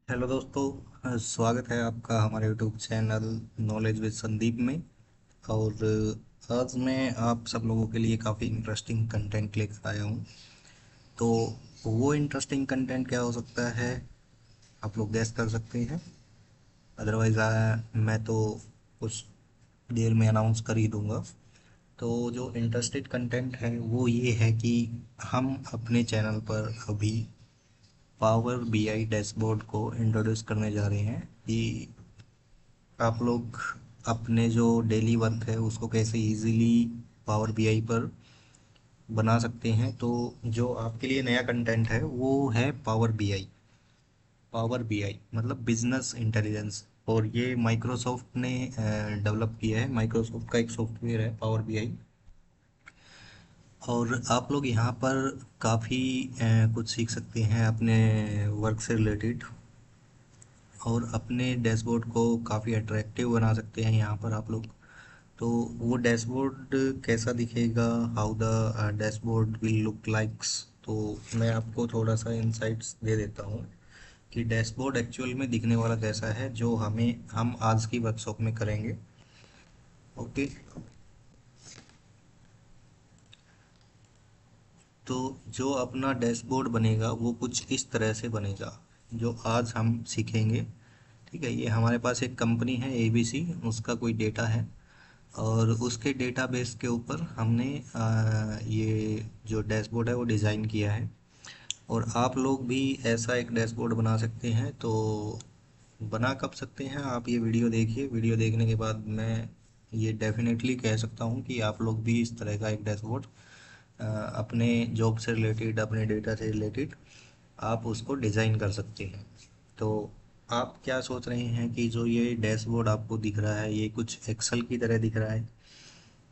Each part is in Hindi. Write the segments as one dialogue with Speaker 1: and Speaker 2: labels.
Speaker 1: हेलो दोस्तों। स्वागत है आपका हमारे YouTube channel knowledge with Sandeep में। और आज मैं आप सब लोगों के लिए काफ़ी इंटरेस्टिंग कंटेंट लेकर आया हूँ। तो वो इंटरेस्टिंग कंटेंट क्या हो सकता है, आप लोग गैस कर सकते हैं। अदरवाइज़ मैं तो कुछ देर में अनाउंस कर ही दूंगा। तो जो इंटरेस्टेड कंटेंट है वो ये है कि हम अपने चैनल पर अभी पावर बीआई डैशबोर्ड को इंट्रोड्यूस करने जा रहे हैं कि आप लोग अपने जो डेली वर्क है उसको कैसे इजीली पावर बीआई पर बना सकते हैं। तो जो आपके लिए नया कंटेंट है वो है पावर बीआई। पावर बीआई मतलब बिजनेस इंटेलिजेंस, और ये माइक्रोसॉफ्ट ने डेवलप किया है। माइक्रोसॉफ्ट का एक सॉफ्टवेयर है पावर बीआई। और आप लोग यहाँ पर काफ़ी कुछ सीख सकते हैं अपने वर्क से रिलेटेड, और अपने डैशबोर्ड को काफ़ी अट्रैक्टिव बना सकते हैं यहाँ पर आप लोग। तो वो डैशबोर्ड कैसा दिखेगा, how the dashboard will look likes. तो मैं आपको थोड़ा सा इंसाइट्स दे देता हूँ कि डैशबोर्ड एक्चुअल में दिखने वाला कैसा है, जो हम आज की वर्कशॉप में करेंगे। ओके। तो जो अपना डैशबोर्ड बनेगा वो कुछ इस तरह से बनेगा, जो आज हम सीखेंगे। ठीक है, ये हमारे पास एक कंपनी है एबीसी, उसका कोई डेटा है, और उसके डेटाबेस के ऊपर हमने ये जो डैशबोर्ड है वो डिज़ाइन किया है। और आप लोग भी ऐसा एक डैशबोर्ड बना सकते हैं। तो बना कब सकते हैं, आप ये वीडियो देखिए। वीडियो देखने के बाद मैं ये डेफिनेटली कह सकता हूँ कि आप लोग भी इस तरह का एक डैशबोर्ड अपने जॉब से रिलेटेड, अपने डेटा से रिलेटेड आप उसको डिज़ाइन कर सकते हैं। तो आप क्या सोच रहे हैं कि जो ये डैशबोर्ड आपको दिख रहा है ये कुछ एक्सेल की तरह दिख रहा है?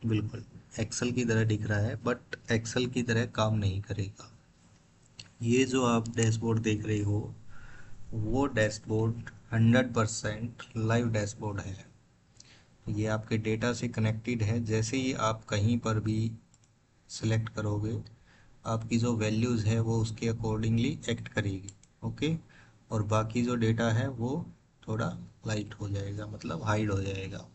Speaker 1: बिल्कुल, एक्सेल की तरह दिख रहा है, बट एक्सेल की तरह काम नहीं करेगा। ये जो आप डैशबोर्ड देख रहे हो वो डैशबोर्ड 100% लाइव डैशबोर्ड है। ये आपके डेटा से कनेक्टेड है। जैसे ही आप कहीं पर भी सिलेक्ट करोगे, आपकी जो वैल्यूज़ है वो उसके अकॉर्डिंगली एक्ट करेगी। ओके। और बाकी जो डेटा है वो थोड़ा लाइट हो जाएगा, मतलब हाइड हो जाएगा।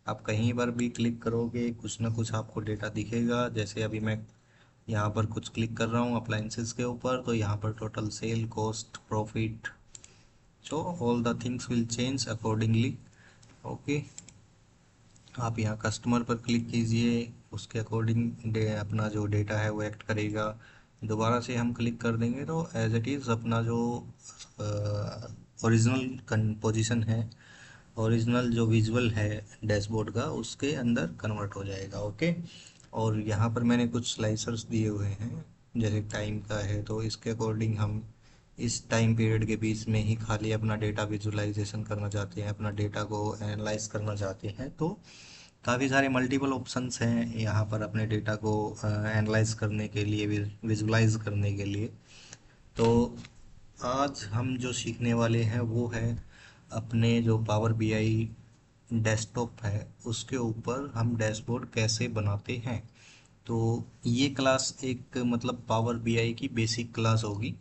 Speaker 1: आप कहीं पर भी क्लिक करोगे कुछ ना कुछ आपको डेटा दिखेगा। जैसे अभी मैं यहाँ पर कुछ क्लिक कर रहा हूँ अप्लाइंसेस के ऊपर, तो यहाँ पर total sale, cost, profit, so all the things will change accordingly. Okay. आप यहाँ कस्टमर पर क्लिक कीजिए, उसके अकॉर्डिंग अपना जो डेटा है वो एक्ट करेगा। दोबारा से हम क्लिक कर देंगे तो एज इट इज़ अपना जो ओरिजिनल पोजीशन है, ओरिजिनल जो विजुअल है डैशबोर्ड का, उसके अंदर कन्वर्ट हो जाएगा। ओके। और यहाँ पर मैंने कुछ स्लाइसर्स दिए हुए हैं, जैसे टाइम का है तो इसके अकॉर्डिंग हम इस टाइम पीरियड के बीच में ही खाली अपना डेटा विजुअलाइजेशन करना चाहते हैं, अपना डेटा को एनालाइज करना चाहते हैं। तो काफ़ी सारे मल्टीपल ऑप्शंस हैं यहाँ पर अपने डेटा को एनालाइज करने के लिए, विजुअलाइज करने के लिए। तो आज हम जो सीखने वाले हैं वो है अपने जो पावर बीआई डेस्कटॉप है उसके ऊपर हम डैशबोर्ड कैसे बनाते हैं। तो ये क्लास एक मतलब पावर बीआई की बेसिक क्लास होगी।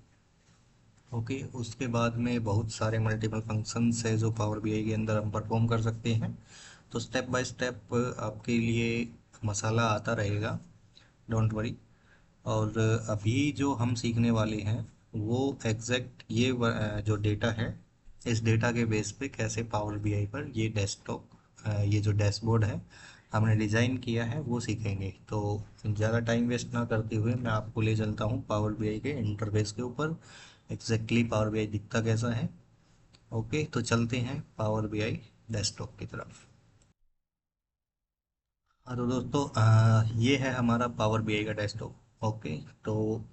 Speaker 1: ओके। उसके बाद में बहुत सारे मल्टीपल फंक्शंस है जो पावर बीआई के अंदर हम परफॉर्म कर सकते हैं। तो स्टेप बाय स्टेप आपके लिए मसाला आता रहेगा, डोंट वरी। और अभी जो हम सीखने वाले हैं वो एग्जैक्ट ये जो डेटा है, इस डेटा के बेस पे कैसे पावर बीआई पर ये डेस्कटॉप, ये जो डैशबोर्ड है हमने डिज़ाइन किया है वो सीखेंगे। तो ज़्यादा टाइम वेस्ट ना करते हुए मैं आपको ले चलता हूँ पावर बीआई के इंटरफेस के ऊपर, एग्जैक्टली पावर बीआई दिखता कैसा है। ओके, तो चलते हैं पावर बीआई डेस्कटॉप की तरफ। हाँ तो दोस्तों, ये है हमारा पावर बीआई का डेस्कटॉप। ओके। तो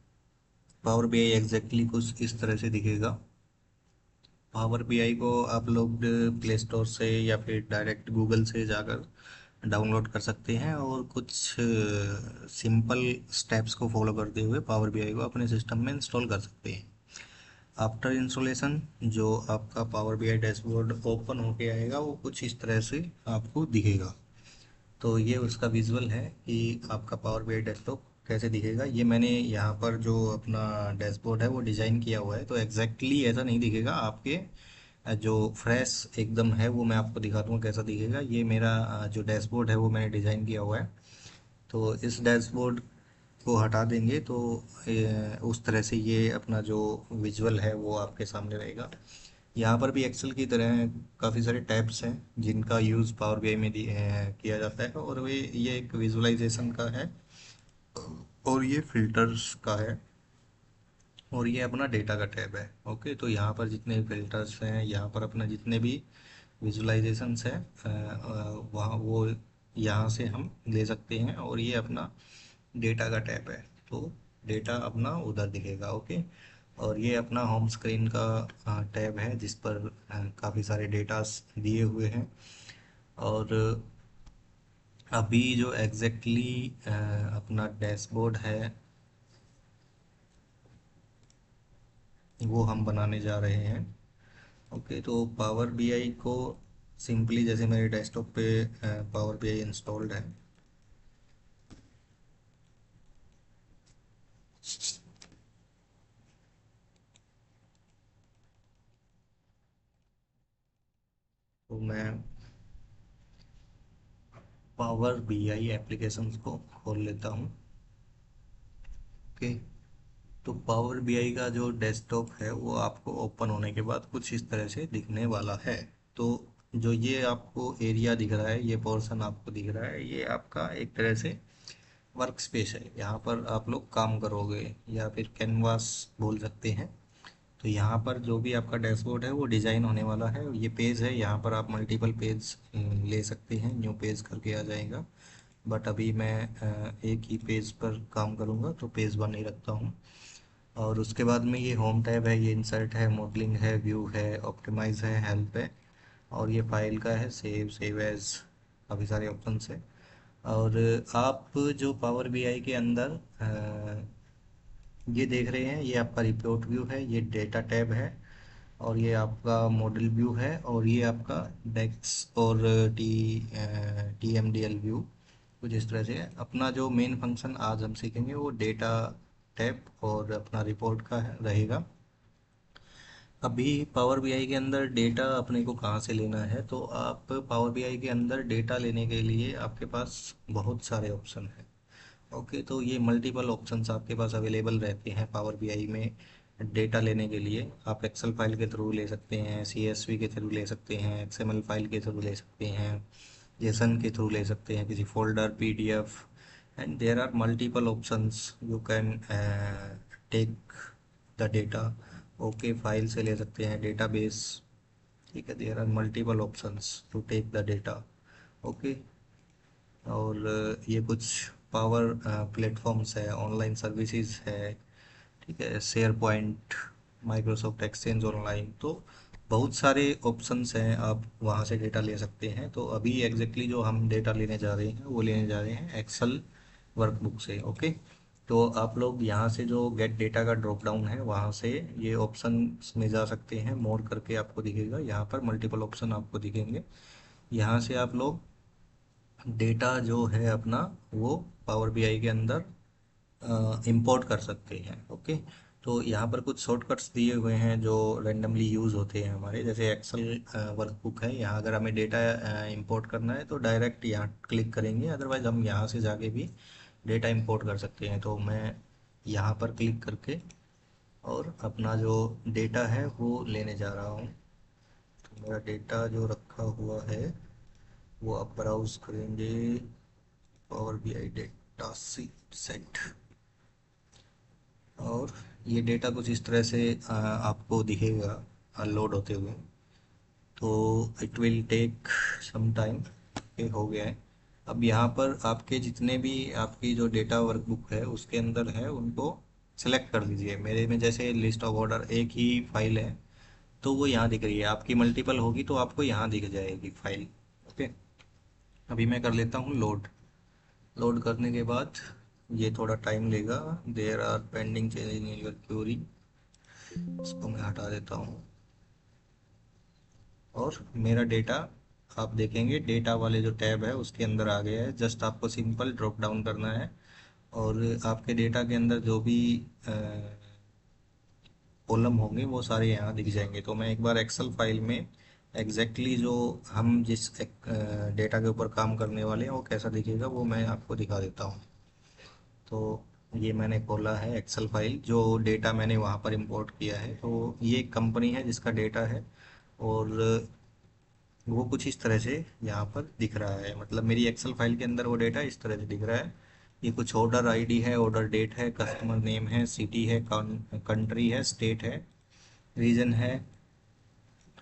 Speaker 1: पावर बीआई एग्जैक्टली कुछ इस तरह से दिखेगा। पावर बीआई को आप लोग प्ले स्टोर से या फिर डायरेक्ट गूगल से जाकर डाउनलोड कर सकते हैं, और कुछ सिंपल स्टेप्स को फॉलो करते हुए पावर बीआई को अपने सिस्टम में इंस्टॉल कर सकते हैं। आफ्टर इंस्टॉलेशन जो आपका पावर बीआई डैशबोर्ड ओपन होके आएगा वो कुछ इस तरह से आपको दिखेगा। तो ये उसका विजुअल है कि आपका पावर बीआई डेस्कटॉप कैसे दिखेगा, ये मैंने यहाँ पर जो अपना डैशबोर्ड है वो डिज़ाइन किया हुआ है, तो एग्जैक्टली ऐसा नहीं दिखेगा आपके। जो फ्रेश एकदम है वो मैं आपको दिखा दूँगा कैसा दिखेगा। ये मेरा जो डैशबोर्ड है वो मैंने डिज़ाइन किया हुआ है। तो इस डैशबोर्ड को हटा देंगे तो उस तरह से ये अपना जो विजुअल है वो आपके सामने रहेगा। यहाँ पर भी एक्सेल की तरह काफ़ी सारे टैब्स हैं जिनका यूज़ पावर बीआई में किया जाता है, और वे ये एक विजुअलाइजेशन का है और ये फिल्टर्स का है और ये अपना डेटा का टैब है। ओके, तो यहाँ पर जितने फिल्टर्स हैं, यहाँ पर अपना जितने भी विजुअलाइजेशंस हैं वहाँ वो यहाँ से हम ले सकते हैं, और ये अपना डेटा का टैब है, तो डेटा अपना उधर दिखेगा। ओके, और ये अपना होम स्क्रीन का टैब है जिस पर काफ़ी सारे डेटास दिए हुए हैं। और अभी जो एग्जैक्टली अपना डैशबोर्ड है वो हम बनाने जा रहे हैं। ओके, तो पावर बीआई को सिंपली, जैसे मेरे डेस्कटॉप पे पावर बीआई इंस्टॉल्ड है, तो मैं पावर बीआई एप्लीकेशंस को खोल लेता हूँ। ओके, तो पावर बीआई का जो डेस्कटॉप है वो आपको ओपन होने के बाद कुछ इस तरह से दिखने वाला है। तो जो ये आपको एरिया दिख रहा है, ये पोर्शन आपको दिख रहा है, ये आपका एक तरह से वर्क स्पेस है। यहाँ पर आप लोग काम करोगे या फिर कैनवास बोल सकते हैं। तो यहाँ पर जो भी आपका डैशबोर्ड है वो डिज़ाइन होने वाला है। ये पेज है, यहाँ पर आप मल्टीपल पेज ले सकते हैं, न्यू पेज करके आ जाएगा। बट अभी मैं एक ही पेज पर काम करूँगा तो पेज वन ही रखता हूँ। और उसके बाद में ये होम टैब है, ये इंसर्ट है, मॉडलिंग है, व्यू है, ऑप्टिमाइज है, हेल्प है, और ये फाइल का है, सेव एज, काफ़ी सारे ऑप्शंस है। और आप जो पावर बीआई के अंदर ये देख रहे हैं, ये आपका रिपोर्ट व्यू है, ये डेटा टैब है, और ये आपका मॉडल व्यू है, और ये आपका डेस्क और T M D L view कुछ इस तरह से है। अपना जो मेन फंक्शन आज हम सीखेंगे वो डेटा टैब और अपना रिपोर्ट का रहेगा। अभी पावर बीआई के अंदर डेटा अपने को कहाँ से लेना है, तो आप पावर बीआई के अंदर डेटा लेने के लिए आपके पास बहुत सारे ऑप्शन हैं। ओके, तो ये मल्टीपल ऑप्शंस आपके पास अवेलेबल रहते हैं पावर बीआई में। डेटा लेने के लिए आप एक्सेल फाइल के थ्रू ले सकते हैं, सीएसवी के थ्रू ले सकते हैं, एक्सएमएल फाइल के थ्रू ले सकते हैं, जेसन के थ्रू ले सकते हैं, किसी folder, PDF, and there are multiple options you can take the data. Okay, file से ले सकते हैं, डेटाबेस, ठीक है, there are multiple options to take the data. Okay, और ये कुछ पावर प्लेटफॉर्म्स है, ऑनलाइन सर्विसेज है, ठीक है, SharePoint, Microsoft Exchange Online, तो बहुत सारे ऑप्शंस हैं, आप वहाँ से डेटा ले सकते हैं। तो अभी एग्जैक्टली जो हम डेटा लेने जा रहे हैं वो लेने जा रहे हैं एक्सेल वर्कबुक से। ओके, तो आप लोग यहाँ से जो गेट डेटा का ड्रॉप डाउन है वहाँ से ये ऑप्शन में जा सकते हैं, मोड करके आपको दिखेगा, यहाँ पर मल्टीपल ऑप्शन आपको दिखेंगे। यहाँ से आप लोग डेटा जो है अपना वो पावर बीआई के अंदर इंपोर्ट कर सकते हैं। ओके, तो यहाँ पर कुछ शॉर्टकट्स दिए हुए हैं जो रेंडमली यूज़ होते हैं हमारे, जैसे एक्सेल वर्कबुक है, यहाँ अगर हमें डेटा इंपोर्ट करना है तो डायरेक्ट यहाँ क्लिक करेंगे, अदरवाइज हम यहाँ से जाके भी डेटा इंपोर्ट कर सकते हैं। तो मैं यहाँ पर क्लिक करके और अपना जो डेटा है वो लेने जा रहा हूँ। तो मेरा डेटा जो रखा हुआ है वो आप ब्राउज करेंगे, पावर बीआई डेटा सेट, और ये डेटा कुछ इस तरह से आपको दिखेगा लोड होते हुए। तो it will take some time. हो गया है। अब यहाँ पर आपके जितने भी आपकी जो डेटा वर्कबुक है उसके अंदर है उनको सेलेक्ट कर दीजिए। मेरे में जैसे लिस्ट ऑफ ऑर्डर एक ही फाइल है तो वो यहाँ दिख रही है, आपकी मल्टीपल होगी तो आपको यहाँ दिख जाएगी फाइल। ओके, अभी मैं कर लेता हूँ लोड। लोड करने के बाद ये थोड़ा टाइम लेगा। There are pending change in your query, इसको मैं हटा देता हूँ। और मेरा डेटा आप देखेंगे डेटा वाले जो टैब है उसके अंदर आ गया है। जस्ट आपको सिंपल ड्रॉप डाउन करना है और आपके डेटा के अंदर जो भी कॉलम होंगे वो सारे यहाँ दिख जाएंगे। तो मैं एक बार एक्सेल फाइल में एग्जैक्टली जो हम जिस डेटा के ऊपर काम करने वाले हैं वो कैसा दिखेगा वो मैं आपको दिखा देता हूँ। तो ये मैंने खोला है एक्सेल फाइल, जो डेटा मैंने वहाँ पर इंपोर्ट किया है। तो ये एक कंपनी है जिसका डेटा है, और वो कुछ इस तरह से यहाँ पर दिख रहा है। मतलब मेरी एक्सेल फाइल के अंदर वो डेटा इस तरह से दिख रहा है। ये कुछ ऑर्डर आईडी है, ऑर्डर डेट है, कस्टमर नेम है, सिटी है, कंट्री है, स्टेट है, रीजन है,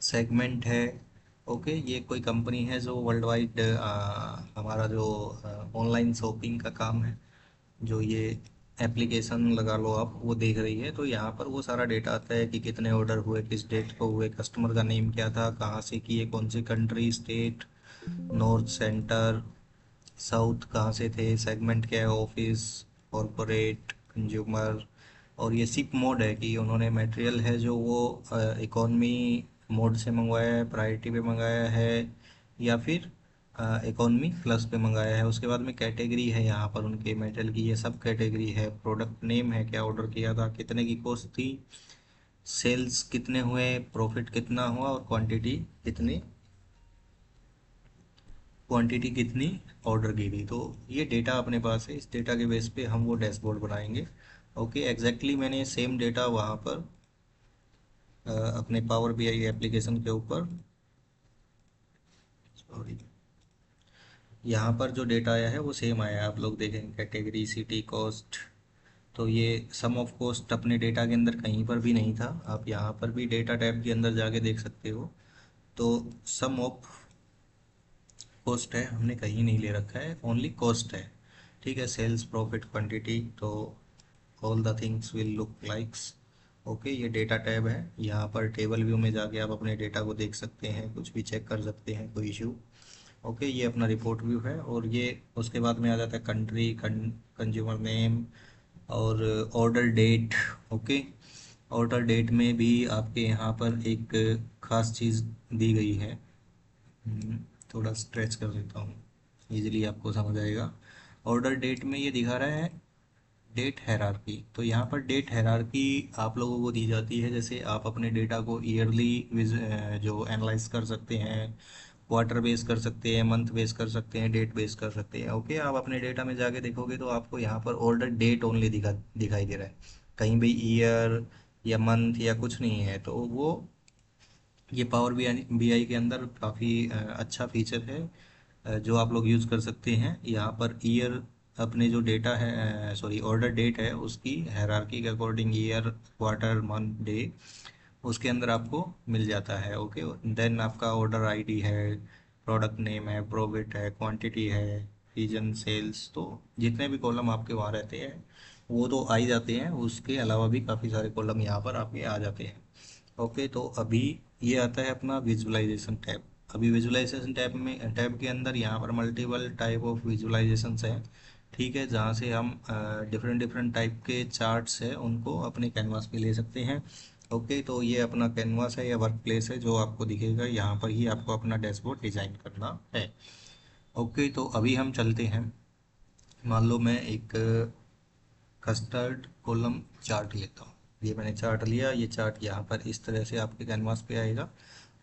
Speaker 1: सेगमेंट है। ओके, ये कोई कंपनी है जो वर्ल्ड वाइड हमारा जो ऑनलाइन शॉपिंग का काम है, जो ये एप्लीकेशन लगा लो आप, वो देख रही है। तो यहाँ पर वो सारा डेटा आता है कि कितने ऑर्डर हुए, किस डेट को हुए, कस्टमर का नेम क्या था, कहाँ से किए, कौन सी country, state, north, centre, south कहाँ से थे, सेगमेंट क्या है, ऑफिस, कॉरपोरेट, कंज्यूमर। और ये सिप मोड है कि उन्होंने मटेरियल है जो वो इकोनॉमी मोड से मंगवाया है, प्रायोरिटी पे मंगाया है, या फिर इकोनॉमी प्लस पे मंगाया है। उसके बाद में कैटेगरी है यहाँ पर उनके मटेरियल की, ये सब कैटेगरी है। प्रोडक्ट नेम है, क्या ऑर्डर किया था, कितने की कॉस्ट थी, सेल्स कितने हुए, प्रॉफिट कितना हुआ, और क्वांटिटी कितनी ऑर्डर की थी। तो ये डेटा अपने पास है, इस डेटा के बेस पे हम वो डैशबोर्ड बनाएंगे। ओके, एग्जैक्टली मैंने सेम डेटा वहाँ पर अपने पावर बीआई एप्लीकेशन के ऊपर, सॉरी, यहाँ पर जो डेटा आया है वो सेम आया है। आप लोग देखेंगे कैटेगरी, सिटी, कॉस्ट। तो ये सम ऑफ कॉस्ट अपने डेटा के अंदर कहीं पर भी नहीं था। आप यहाँ पर भी डेटा टैब के अंदर जाके देख सकते हो। तो सम ऑफ कॉस्ट है, हमने कहीं नहीं ले रखा है, ओनली कॉस्ट है। ठीक है, सेल्स, प्रॉफिट, क्वांटिटी। तो all the things will look likes. Okay, ये डेटा टैब है। यहाँ पर टेबल व्यू में जाके आप अपने डेटा को देख सकते हैं, कुछ भी चेक कर सकते हैं, कोई इशू। ओके, ये अपना रिपोर्ट व्यू है। और ये उसके बाद में आ जाता है कंट्री, कंज्यूमर नेम, और order date. Okay, order date में भी आपके यहाँ पर एक खास चीज़ दी गई है। थोड़ा स्ट्रेच कर देता हूँ, इजीली आपको समझ आएगा। ऑर्डर डेट में ये दिखा रहा है डेट हैरारकी। तो यहाँ पर डेट हैरारकी आप लोगों को दी जाती है, जैसे आप अपने डेटा को ईयरली जो एनालाइज कर सकते हैं, क्वार्टर बेस कर सकते हैं, मंथ बेस कर सकते हैं, डेट बेस कर सकते हैं। ओके, आप अपने डेटा में जाके देखोगे तो आपको यहाँ पर ऑर्डर डेट ओनली दिखाई दे रहा है, कहीं भी ईयर या मंथ या कुछ नहीं है। तो वो ये पावर बीआई के अंदर काफ़ी अच्छा फीचर है, जो आप लोग यूज़ कर सकते हैं। यहाँ पर ईयर, अपने जो डेटा है, सॉरी, ऑर्डर डेट है, उसकी हायरार्की के according year, quarter, month, day उसके अंदर आपको मिल जाता है। ओके, देन आपका ऑर्डर आईडी है, प्रोडक्ट नेम है, प्रॉफिट है, क्वांटिटी है, रीजन, सेल्स। तो जितने भी कॉलम आपके वहाँ रहते हैं वो तो आ ही जाते हैं, उसके अलावा भी काफ़ी सारे कॉलम यहाँ पर आपके आ जाते हैं। ओके, तो अभी ये आता है अपना विजुअलाइजेशन टैब। अभी विजुअलाइजेशन टैब के अंदर यहाँ पर मल्टीपल टाइप ऑफ विजुअलाइजेशंस हैं। ठीक है, जहाँ से हम डिफरेंट डिफरेंट टाइप के चार्ट्स हैं उनको अपने कैनवास पे ले सकते हैं। ओके, तो ये अपना कैनवास है या वर्क प्लेस है जो आपको दिखेगा, यहाँ पर ही आपको अपना डैशबोर्ड डिजाइन करना है। ओके, तो अभी हम चलते हैं। मान लो मैं एक कस्टर्ड कॉलम चार्ट लेता हूँ। ये मैंने चार्ट लिया, ये चार्ट यहाँ पर इस तरह से आपके कैनवास पे आएगा।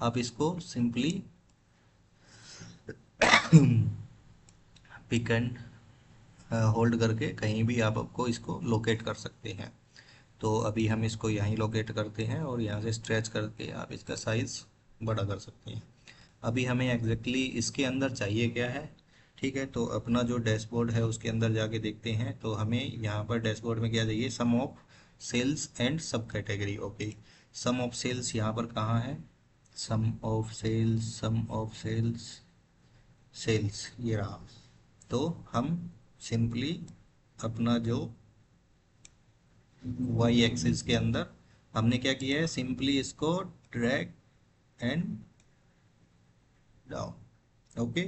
Speaker 1: आप इसको सिंपली पिक एंड होल्ड करके कहीं भी आप आपको इसको लोकेट कर सकते हैं। तो अभी हम इसको यहीं लोकेट करते हैं और यहाँ से स्ट्रेच करके आप इसका साइज़ बड़ा कर सकते हैं। अभी हमें एग्जैक्टली इसके अंदर चाहिए क्या है। ठीक है, तो अपना जो डैशबोर्ड है उसके अंदर जाके देखते हैं। तो हमें यहाँ पर डैशबोर्ड में क्या चाहिए, sum of sales and sub category. Okay, sum of sales यहाँ पर कहाँ है, sum of sales, sum of sales, sales ये रहा। तो हम सिंपली अपना जो वाई एक्सिस के अंदर हमने क्या किया है, सिंपली इसको ड्रैग एंड डाउन। ओके,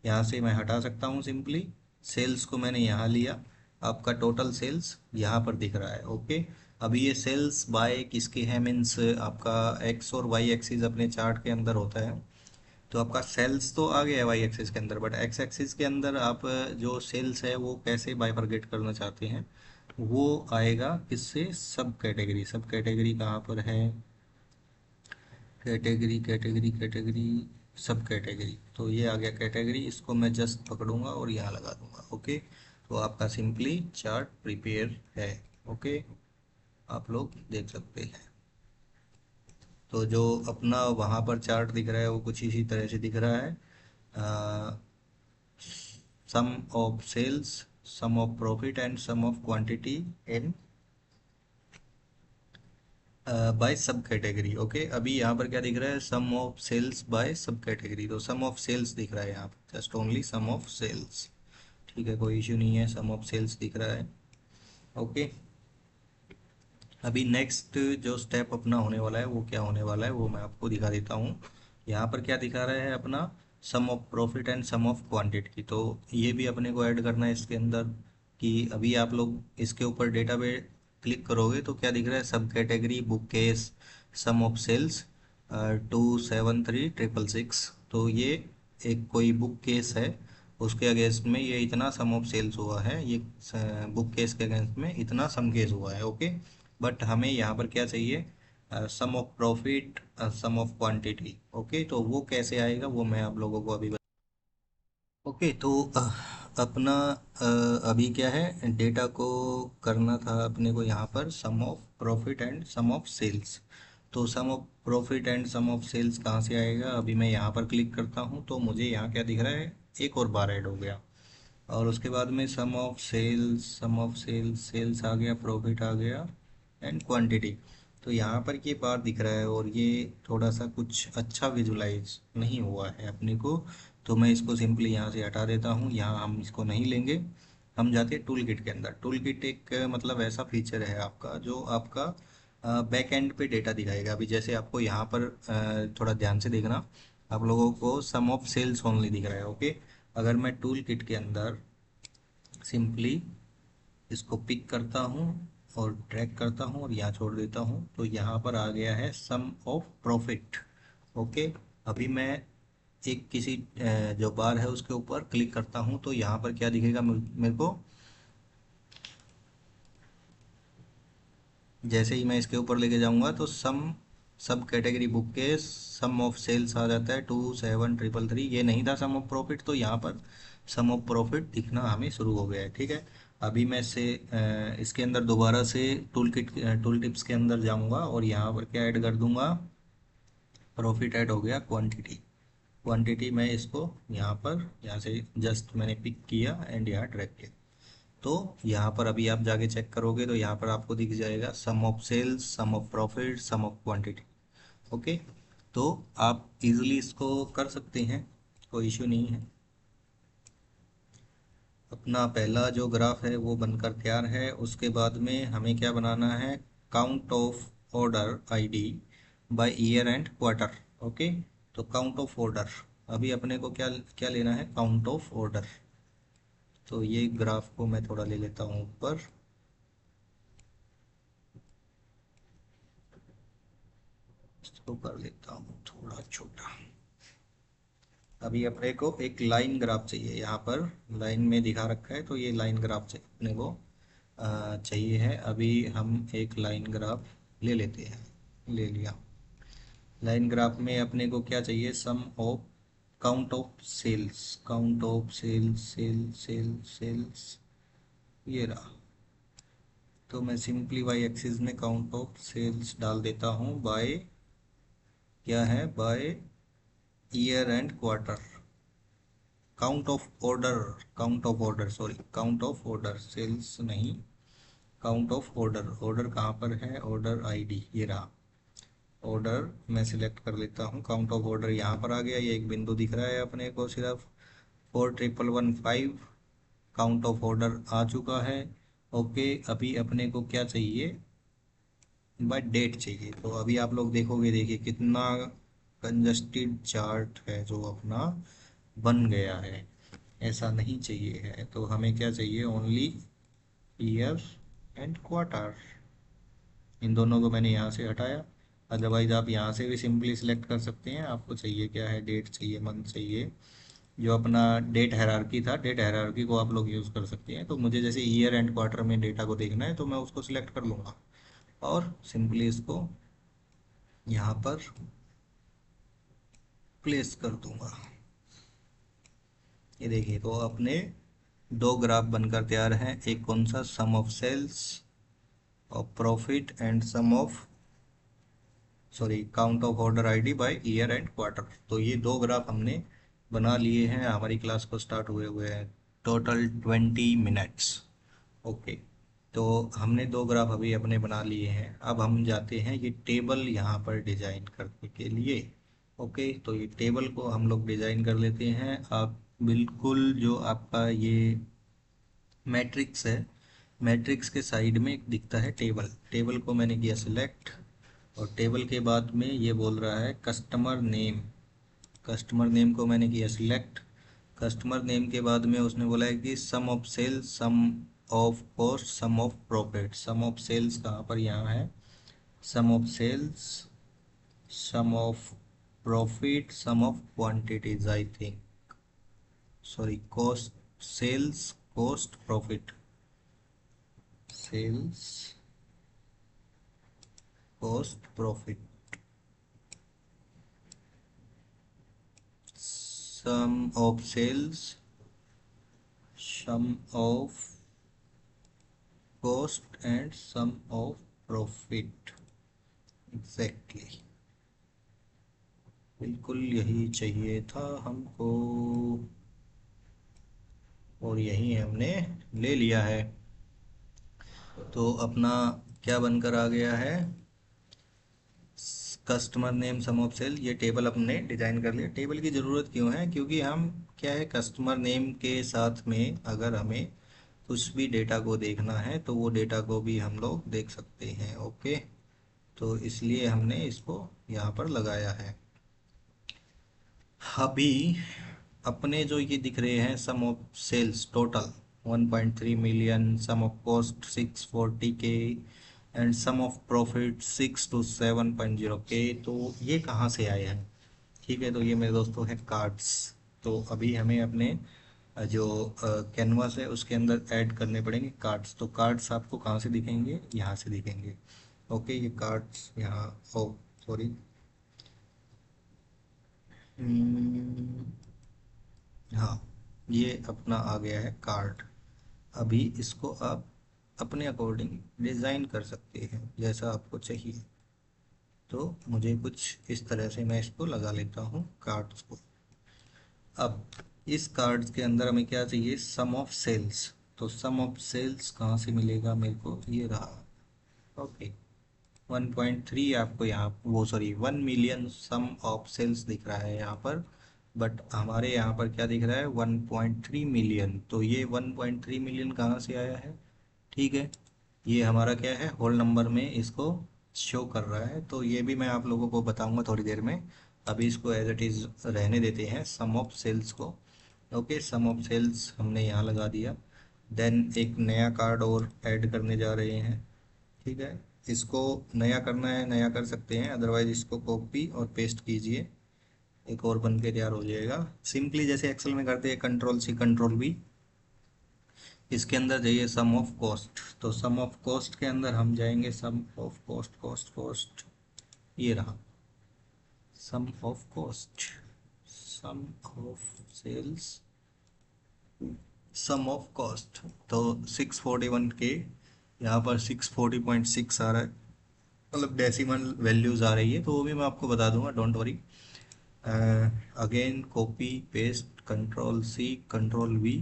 Speaker 1: यहाँ से मैं हटा सकता हूँ सिंपली। सेल्स को मैंने यहाँ लिया, आपका टोटल सेल्स यहाँ पर दिख रहा है। ओके, अभी ये सेल्स बाय किसके है, मीन्स आपका एक्स और वाई एक्सिस अपने चार्ट के अंदर होता है। तो आपका सेल्स तो आ गया है वाई एक्सिस के अंदर, बट एक्स एक्सिस के अंदर आप जो सेल्स है वो कैसे बाइफरगेट करना चाहते हैं, वो आएगा किससे, सब कैटेगरी। सब कैटेगरी कहाँ पर है, कैटेगरी कैटेगरी कैटेगरी, सब कैटेगरी। तो ये आ गया कैटेगरी, इसको मैं जस्ट पकड़ूंगा और यहाँ लगा दूंगा। ओके, तो आपका सिंपली चार्ट प्रिपेयर है। ओके, आप लोग देख सकते हैं। तो जो अपना वहाँ पर चार्ट दिख रहा है वो कुछ इसी तरह से दिख रहा है। Sum of sales, sum of profit and sum of quantity in by sub category. Okay, अभी यहाँ पर क्या दिख रहा है, sum of sales by sub category. तो सम ऑफ सेल्स दिख रहा है यहाँ पर, just only sum of sales. ठीक है, कोई इश्यू नहीं है, सम ऑफ सेल्स दिख रहा है। ओके, अभी नेक्स्ट जो स्टेप अपना होने वाला है वो क्या होने वाला है वो मैं आपको दिखा देता हूँ। यहाँ पर क्या दिखा रहा है अपना, sum of profit and sum of quantity. तो ये भी अपने को ऐड करना है इसके अंदर, कि अभी आप लोग इसके ऊपर डेटा पे क्लिक करोगे तो क्या दिख रहा है, सब category book case some of sales 273,666। तो ये एक कोई बुक केस है, उसके अगेंस्ट में ये इतना सम ऑफ सेल्स हुआ है, ये बुक केस के अगेंस्ट में इतना सम केस हुआ है। ओके, बट हमें यहाँ पर क्या चाहिए, sum of profit sum of quantity. Okay, तो वो कैसे आएगा वो मैं आप लोगों को अभी ओके, तो अपना अभी क्या है, डेटा को करना था अपने को यहाँ पर sum of profit and sum of sales. तो sum of profit and sum of sales कहाँ से आएगा, अभी मैं यहाँ पर क्लिक करता हूँ तो मुझे यहाँ क्या दिख रहा है, एक और बार ऐड हो गया। और उसके बाद में sum of sales, sum of sales, sales आ गया, प्रॉफिट आ गया एंड क्वांटिटी। तो यहाँ पर ये बार दिख रहा है और ये थोड़ा सा कुछ अच्छा विजुलाइज नहीं हुआ है अपने को। तो मैं इसको सिंपली यहाँ से हटा देता हूँ, यहाँ हम इसको नहीं लेंगे। हम जाते हैं टूल किट के अंदर। टूल किट एक मतलब ऐसा फीचर है आपका जो आपका बैक एंड पे डेटा दिखाएगा। अभी जैसे आपको यहाँ पर थोड़ा ध्यान से देखना, आप लोगों को सम ऑफ सेल्स ओनली दिख रहा है। ओके, अगर मैं टूल किट के अंदर सिंपली इसको पिक करता हूँ और ड्रैग करता हूँ और यहाँ छोड़ देता हूँ तो यहाँ पर आ गया है सम ऑफ प्रॉफिट। ओके, अभी मैं एक किसी जो बार है उसके ऊपर क्लिक करता हूँ तो यहाँ पर क्या दिखेगा मेरे को, जैसे ही मैं इसके ऊपर लेके जाऊंगा तो सम, सब कैटेगरी बुक के सम ऑफ सेल्स आ जाता है 27,333। ये नहीं था सम ऑफ प्रॉफिट, तो यहाँ पर सम ऑफ प्रॉफिट दिखना हमें शुरू हो गया है। ठीक है, अभी मैं इसके अंदर दोबारा से टूल टिप्स के अंदर जाऊंगा और यहाँ पर क्या ऐड कर दूंगा, प्रॉफिट ऐड हो गया, क्वांटिटी। क्वांटिटी मैं इसको यहाँ से जस्ट मैंने पिक किया एंड यहाँ ड्रैग किया। तो यहाँ पर अभी आप जाके चेक करोगे तो यहाँ पर आपको दिख जाएगा sum of sales, sum of profit, sum of quantity. Okay, तो आप इजीली इसको कर सकते हैं, कोई इश्यू नहीं है। अपना पहला जो ग्राफ है वो बनकर तैयार है। उसके बाद में हमें क्या बनाना है, count of order ID by year and quarter. Okay, तो काउंट ऑफ ऑर्डर, अभी अपने को क्या क्या लेना है, काउंट ऑफ ऑर्डर। तो ये ग्राफ को मैं थोड़ा ले लेता हूँ ऊपर, इसको कर लेता हूँ थोड़ा छोटा। अभी अपने को एक लाइन ग्राफ चाहिए, यहाँ पर लाइन में दिखा रखा है तो ये लाइन ग्राफ चाहिए अपने को, चाहिए है। अभी हम एक लाइन ग्राफ ले लेते हैं, ले लिया। लाइन ग्राफ में अपने को क्या चाहिए, sum of count of sales, count of sales, sales, ये रहा। तो मैं सिंपली वाई एक्सिस में काउंट ऑफ सेल्स डाल देता हूँ बाय, क्या है, by year and quarter. Count of order, count of order, sorry, count of order, sales नहीं, काउंट ऑफ ऑर्डर। ऑर्डर कहाँ पर है, ऑर्डर आईडी, ये रहा। ऑर्डर मैं सिलेक्ट कर लेता हूँ, काउंट ऑफ ऑर्डर यहाँ पर आ गया, ये एक बिंदु दिख रहा है अपने को सिर्फ 4,115। काउंट ऑफ ऑर्डर आ चुका है। ओके, अभी अपने को क्या चाहिए, बाय डेट चाहिए। तो अभी आप लोग देखोगे, देखिए कितना कंजस्टेड चार्ट है जो अपना बन गया है, ऐसा नहीं चाहिए है। तो हमें क्या चाहिए, ओनली ईयर एंड क्वार्टर। इन दोनों को मैंने यहाँ से हटाया, अदरवाइज आप यहाँ से भी सिंपली सिलेक्ट कर सकते हैं। आपको चाहिए क्या है, डेट चाहिए, मंथ चाहिए, जो अपना डेट हायरार्की था, डेट हायरार्की को आप लोग यूज़ कर सकते हैं। तो मुझे जैसे ईयर एंड क्वार्टर में डेटा को देखना है तो मैं उसको सिलेक्ट कर लूँगा और सिंपली इसको यहाँ पर प्लेस कर दूंगा। ये देखिए, तो अपने दो ग्राफ बनकर तैयार हैं। एक कौन सा, sum of sales of profit and sum of count of order ID by year and quarter. तो ये दो ग्राफ हमने बना लिए हैं। हमारी क्लास को स्टार्ट हुए हुए हैं टोटल 20 मिनट्स। ओके, तो हमने दो ग्राफ अभी अपने बना लिए हैं। अब हम जाते हैं ये टेबल यहाँ पर डिजाइन करने के लिए। ओके, तो ये टेबल को हम लोग डिजाइन कर लेते हैं। आप बिल्कुल जो आपका ये मैट्रिक्स है, मैट्रिक्स के साइड में एक दिखता है टेबल, टेबल को मैंने किया सिलेक्ट और टेबल के बाद में ये बोल रहा है कस्टमर नेम, कस्टमर नेम को मैंने किया सिलेक्ट। कस्टमर नेम के बाद में उसने बोला है कि sum of sales, sum of cost, sum of profit. Sum of sales कहाँ पर, यहाँ है sum of sales, sum of profit, sum of quantities, I think cost, sales, cost, profit, sales, cost, profit, sum of sales, sum of cost and sum of profit. Exactly, बिल्कुल यही चाहिए था हमको और यही हमने ले लिया है। तो अपना क्या बनकर आ गया है, customer name, sum of sale. ये टेबल अपने डिजाइन कर लिया। टेबल की ज़रूरत क्यों है, क्योंकि हम क्या है, कस्टमर नेम के साथ में अगर हमें कुछ भी डेटा को देखना है तो वो डेटा को भी हम लोग देख सकते हैं। ओके, तो इसलिए हमने इसको यहाँ पर लगाया है। अभी अपने जो ये दिख रहे हैं, sum of sales total 1.3 million, sum of cost 640K and sum of profit 6 to 7.0K, तो ये कहाँ से आए हैं। ठीक है, तो ये मेरे दोस्तों है कार्ड्स। तो अभी हमें अपने जो कैनवास है उसके अंदर ऐड करने पड़ेंगे कार्ड्स। तो कार्ड्स आपको कहाँ से दिखेंगे, यहाँ से दिखेंगे। ओके, ये कार्ड्स यहाँ, ओ सॉरी, हाँ, ये अपना आ गया है कार्ड। अभी इसको आप अपने अकॉर्डिंग डिज़ाइन कर सकते हैं जैसा आपको चाहिए। तो मुझे कुछ इस तरह से मैं इसको लगा लेता हूँ कार्ड्स को। अब इस कार्ड्स के अंदर हमें क्या चाहिए, सम ऑफ सेल्स। तो सम ऑफ सेल्स कहाँ से मिलेगा मेरे को, ये रहा। ओके, 1.3 आपको यहाँ, वो sorry 1 million sum of sales दिख रहा है यहाँ पर, बट हमारे यहाँ पर क्या दिख रहा है, 1.3 मिलियन। तो ये 1.3 मिलियन कहाँ से आया है, ठीक है, ये हमारा क्या है, होल नंबर में इसको शो कर रहा है। तो ये भी मैं आप लोगों को बताऊंगा थोड़ी देर में। अभी इसको एज इट इज़ रहने देते हैं सम ऑफ सेल्स को। ओके, सम ऑफ सेल्स हमने यहाँ लगा दिया। देन एक नया कार्ड और ऐड करने जा रहे हैं। ठीक है, इसको नया करना है, नया कर सकते हैं, अदरवाइज इसको कॉपी और पेस्ट कीजिए, एक और बन के तैयार हो जाएगा। सिंपली जैसे एक्सेल में करते हैं, कंट्रोल सी कंट्रोल वी। इसके अंदर जाइए सम ऑफ कॉस्ट। तो सम ऑफ कॉस्ट के अंदर हम जाएंगे sum of cost, cost, cost, ये रहा sum of cost, sum of sales, sum of cost. तो 641K, यहाँ पर 640.6 आ रहा है, मतलब डेसिमल वैल्यूज आ रही है, तो वो भी मैं आपको बता दूंगा, don't worry. Again copy paste, control C control V,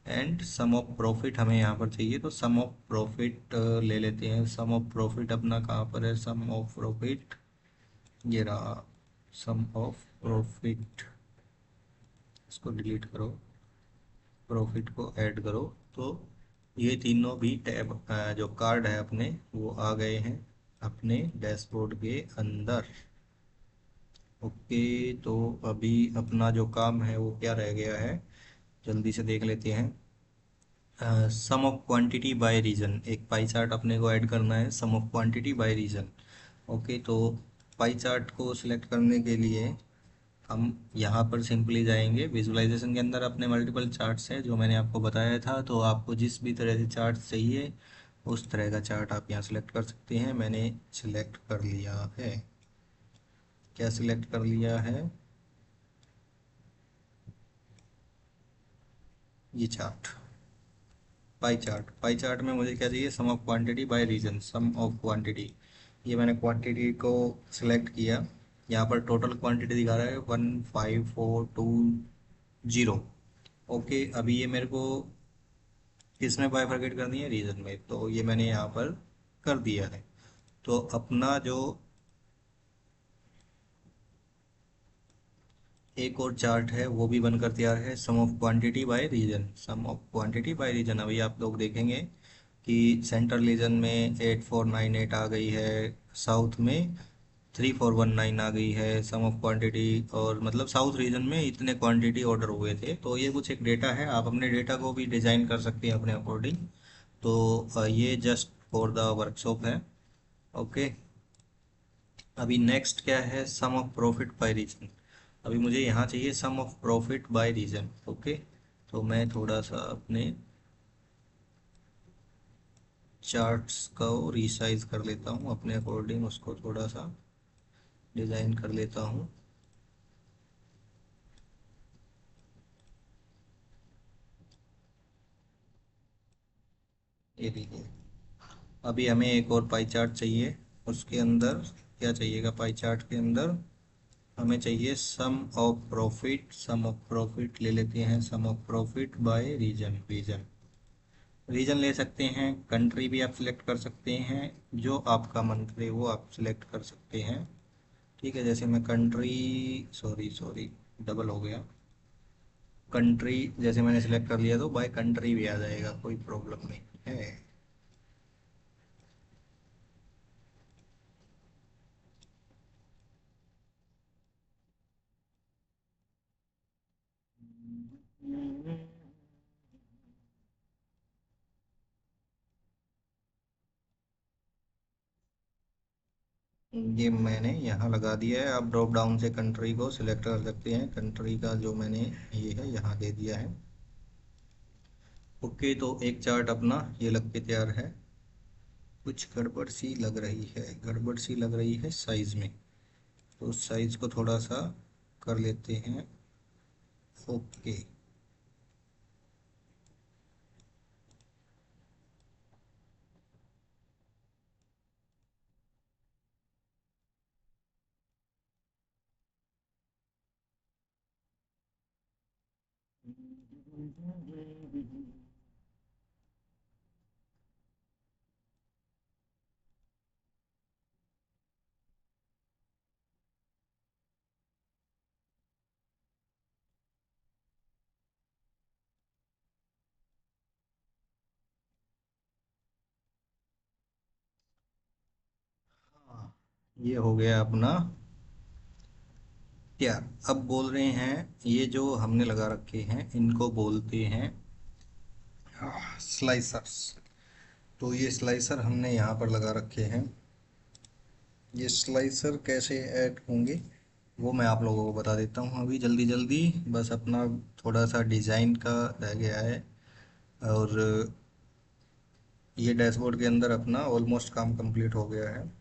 Speaker 1: and sum of profit हमें यहाँ पर चाहिए। तो सम ऑफ प्रॉफिट ले लेते हैं। सम ऑफ प्रॉफिट अपना कहाँ पर है, सम ऑफ प्रॉफिट ये रहा, सम ऑफ प्रॉफिट, इसको डिलीट करो, प्रॉफिट को ऐड करो। तो ये तीनों भी टैब जो कार्ड है अपने, वो आ गए हैं अपने डैशबोर्ड के अंदर। ओके, तो अभी अपना जो काम है वो क्या रह गया है, जल्दी से देख लेते हैं। Sum of quantity by region, एक पाई चार्ट अपने को ऐड करना है, sum of quantity by region. Okay, तो पाई चार्ट को सिलेक्ट करने के लिए हम यहाँ पर सिंपली जाएंगे विजुअलाइजेशन के अंदर। अपने मल्टीपल चार्ट्स है जो मैंने आपको बताया था, तो आपको जिस भी तरह से चार्ट चाहिए उस तरह का चार्ट आप यहाँ सिलेक्ट कर सकते हैं। मैंने सिलेक्ट कर लिया है। क्या सिलेक्ट कर लिया है? ये chart, pie chart. Pie chart में मुझे क्या चाहिए? Sum of quantity by region, sum of quantity. ये मैंने क्वांटिटी को सिलेक्ट किया। यहाँ पर टोटल क्वांटिटी दिखा रहा है 15420। ओके, अभी ये मेरे को किसमें बाइफरकेट करनी है? रीजन में। तो ये मैंने यहाँ पर कर दिया है। तो अपना जो एक और चार्ट है वो भी बनकर तैयार है, sum of quantity by region. Sum of quantity by region अभी आप लोग देखेंगे कि सेंट्रल रीजन में 8498 आ गई है, साउथ में 3419 आ गई है सम ऑफ क्वांटिटी। और मतलब साउथ रीजन में इतने क्वांटिटी ऑर्डर हुए थे। तो ये कुछ एक डेटा है, आप अपने डेटा को भी डिजाइन कर सकते हैं अपने अकॉर्डिंग। तो ये जस्ट फॉर द वर्कशॉप है। ओके, अभी नेक्स्ट क्या है? Sum of profit by region. अभी मुझे यहाँ चाहिए sum of profit by region. Okay, तो मैं थोड़ा सा अपने चार्ट्स को रिसाइज कर लेता हूँ अपने अकॉर्डिंग, उसको थोड़ा सा डिज़ाइन कर लेता हूँ। ये देखिए, अभी हमें एक और पाई चार्ट चाहिए। उसके अंदर क्या चाहिएगा? पाई चार्ट के अंदर हमें चाहिए sum of profit. Sum of profit ले लेते हैं, sum of profit by region. Region, region ले सकते हैं, कंट्री भी आप सिलेक्ट कर सकते हैं, जो आपका मन करे वो आप सिलेक्ट कर सकते हैं। ठीक है, जैसे मैं कंट्री, सॉरी सॉरी डबल हो गया, कंट्री जैसे मैंने सिलेक्ट कर लिया तो बाय कंट्री भी आ जाएगा, कोई प्रॉब्लम नहीं है। ये मैंने यहाँ लगा दिया है। आप ड्रॉप डाउन से कंट्री को सिलेक्ट कर सकते हैं। कंट्री का जो मैंने ये है यहाँ दे दिया है। ओके, तो एक चार्ट अपना ये लग के तैयार है। कुछ गड़बड़ सी लग रही है, गड़बड़ सी लग रही है साइज में, तो साइज को थोड़ा सा कर लेते हैं। ओके, हाँ, ये हो गया अपना तैयार। अब बोल रहे हैं ये जो हमने लगा रखे हैं इनको बोलते हैं स्लाइसर्स। तो ये स्लाइसर हमने यहाँ पर लगा रखे हैं। ये स्लाइसर कैसे ऐड होंगे वो मैं आप लोगों को बता देता हूँ अभी जल्दी जल्दी। बस अपना थोड़ा सा डिज़ाइन का रह गया है, और ये डैशबोर्ड के अंदर अपना ऑलमोस्ट काम कंप्लीट हो गया है।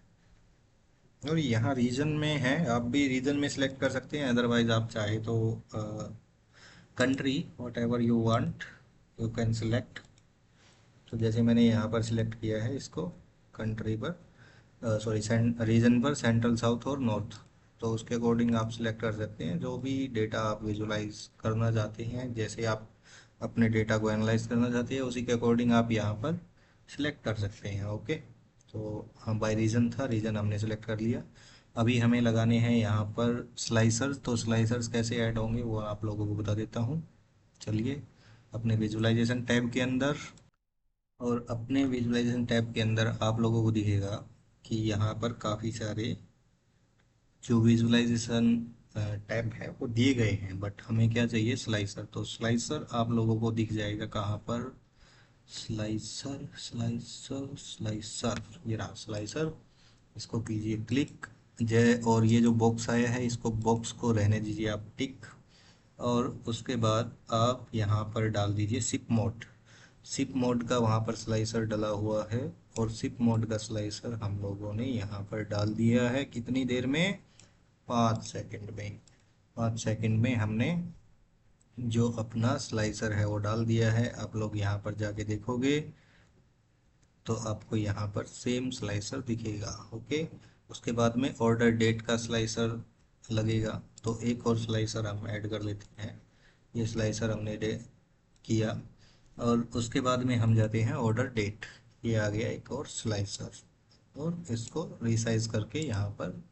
Speaker 1: और यहाँ रीजन में है, आप भी रीजन में सिलेक्ट कर सकते हैं, अदरवाइज आप चाहे तो country what ever you want you can select. तो जैसे मैंने यहाँ पर सिलेक्ट किया है इसको कंट्री पर, सॉरी रीजन पर, सेंट्रल साउथ और नॉर्थ। तो उसके अकॉर्डिंग आप सिलेक्ट कर सकते हैं जो भी डेटा आप विजुलाइज करना चाहते हैं, जैसे आप अपने डेटा को एनालाइज करना चाहते हैं उसी के अकॉर्डिंग आप यहाँ पर सिलेक्ट कर सकते हैं। ओके, तो हम बाय रीजन था, रीजन हमने सिलेक्ट कर लिया। अभी हमें लगाने हैं यहाँ पर स्लाइसर्स। तो स्लाइसर्स कैसे ऐड होंगे वो आप लोगों को बता देता हूँ। चलिए, अपने विजुलाइजेशन टैब के अंदर, और अपने विजुलाइजेशन टैब के अंदर आप लोगों को दिखेगा कि यहाँ पर काफ़ी सारे जो विजुलाइजेशन टैब है वो दिए गए हैं, बट हमें क्या चाहिए? स्लाइसर। तो स्लाइसर आप लोगों को दिख जाएगा कहाँ पर? स्लाइसर, स्लाइसर, स्लाइसर, ये रहा स्लाइसर। इसको कीजिए क्लिक। जय, और ये जो बॉक्स आया है इसको, बॉक्स को रहने दीजिए आप टिक। और उसके बाद आप यहाँ पर डाल दीजिए शिप मोड। शिप मोड का वहाँ पर स्लाइसर डला हुआ है, और शिप मोड का स्लाइसर हम लोगों ने यहाँ पर डाल दिया है। कितनी देर में? 5 सेकंड में। 5 सेकंड में हमने जो अपना स्लाइसर है वो डाल दिया है। आप लोग यहाँ पर जाके देखोगे तो आपको यहाँ पर सेम स्लाइसर दिखेगा। ओके, उसके बाद में ऑर्डर डेट का स्लाइसर लगेगा, तो एक और स्लाइसर हम ऐड कर लेते हैं। ये स्लाइसर हमने किया, और उसके बाद में हम जाते हैं ऑर्डर डेट। ये आ गया एक और स्लाइसर, और इसको रिसाइज करके यहाँ पर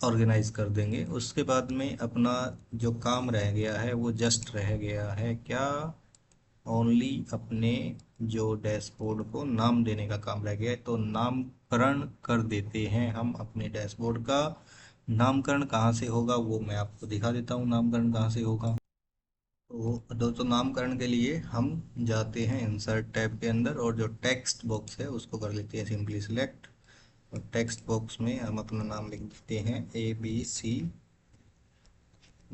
Speaker 1: ऑर्गेनाइज कर देंगे। उसके बाद में अपना जो काम रह गया है वो जस्ट रह गया है क्या? ओनली अपने जो डैशबोर्ड को नाम देने का काम रह गया है। तो नामकरण कर देते हैं हम अपने डैशबोर्ड का। नामकरण कहाँ से होगा वो मैं आपको दिखा देता हूँ, नामकरण कहाँ से होगा। तो दोस्तों, नामकरण के लिए हम जाते हैं इंसर्ट टैब के अंदर, और जो टेक्स्ट बॉक्स है उसको कर लेते हैं सिंपली सिलेक्ट। और टेक्स्ट बॉक्स में हम अपना नाम लिख देते हैं ABC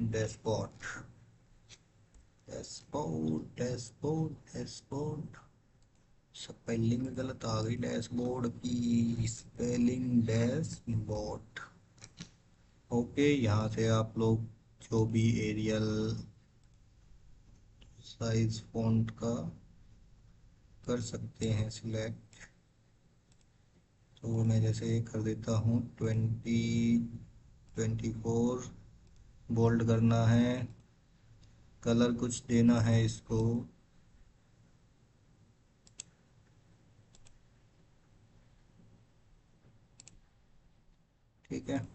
Speaker 1: dashboard. Dashboard dashboard dashboard, spelling गलत आ गई, डैशबोर्ड की स्पेलिंग डैशबोर्ड। ओके, यहाँ से आप लोग जो भी एरियल साइज फॉन्ट का कर सकते हैं सिलेक्ट। तो मैं जैसे कर देता हूँ 24 बोल्ड करना है, कलर कुछ देना है इसको। ठीक है,